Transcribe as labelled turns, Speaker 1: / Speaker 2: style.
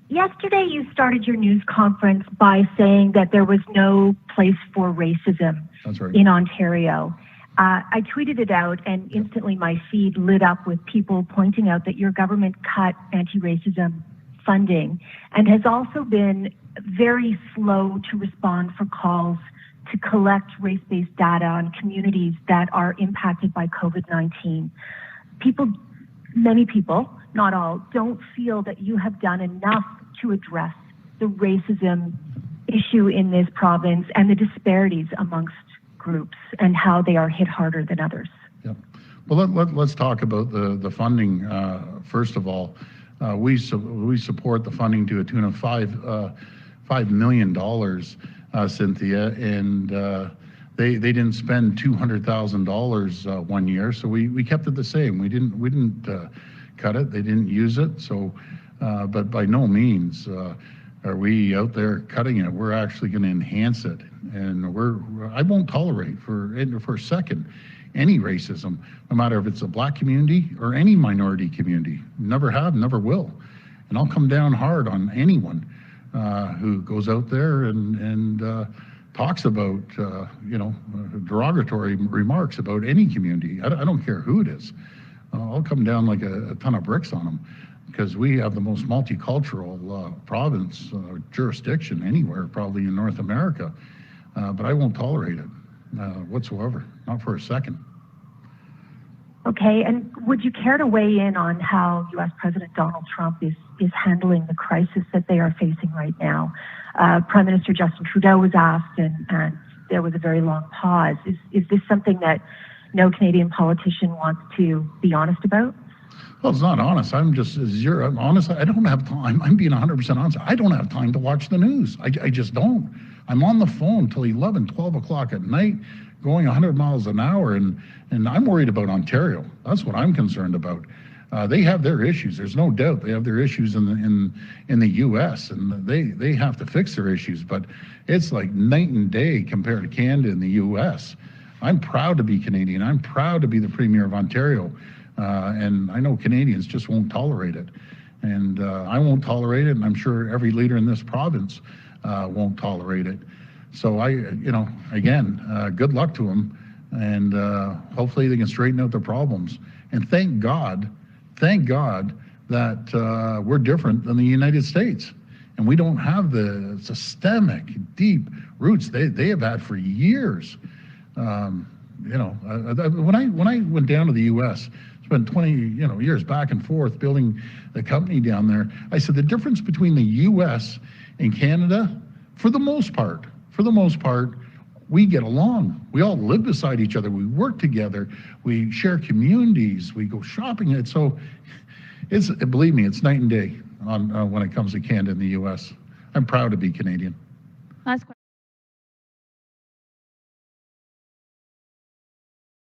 Speaker 1: Yesterday, you started your news conference by saying that there was no place for racism in Ontario. I tweeted it out, and instantly my feed lit up with people pointing out that your government cut anti-racism funding and has also been very slow to respond for calls to collect race-based data on communities that are impacted by COVID-19. Many people, not all, don't feel that you have done enough to address the racism issue in this province and the disparities amongst groups and how they are hit harder than others.
Speaker 2: Yeah. Well, let's talk about the funding. First of all, we support the funding to a tune of $5 million, Cynthia, and they didn't spend $200,000 one year, so we kept it the same. We didn't cut it. They didn't use it. So, but by no means are we out there cutting it. We're actually going to enhance it, and I won't tolerate for a second any racism, no matter if it's a black community or any minority community. Never have, never will, and I'll come down hard on anyone who goes out there and talks about derogatory remarks about any community. I don't care who it is. I'll come down like a ton of bricks on them, because we have the most multicultural province jurisdiction anywhere probably in North America, but I won't tolerate it whatsoever, not for a second.
Speaker 1: Okay, and would you care to weigh in on how U.S. President Donald Trump is handling the crisis that they are facing right now? Prime Minister Justin Trudeau was asked, and there was a very long pause. Is this something that no Canadian politician wants to be honest about?
Speaker 2: Well, it's not honest. I'm honest. I don't have time. I'm being 100% honest. I don't have time to watch the news. I just don't. I'm on the phone till 11, 12 o'clock at night, going 100 miles an hour, and I'm worried about Ontario. That's what I'm concerned about. They have their issues. There's no doubt they have their issues in the U.S. and they have to fix their issues. But it's like night and day compared to Canada and the U.S. I'm proud to be Canadian. I'm proud to be the Premier of Ontario. And I know Canadians just won't tolerate it. And I won't tolerate it, and I'm sure every leader in this province won't tolerate it. So again, good luck to them, and hopefully they can straighten out their problems. And thank God that we're different than the United States. And we don't have the systemic, deep roots they have had for years. When I went down to the U.S., spent 20 years back and forth building the company down there, I said the difference between the U.S. and Canada, for the most part, we get along. We all live beside each other. We work together. We share communities. We go shopping. And so, believe me, it's night and day on when it comes to Canada and the U.S. I'm proud to be Canadian.
Speaker 3: Last question.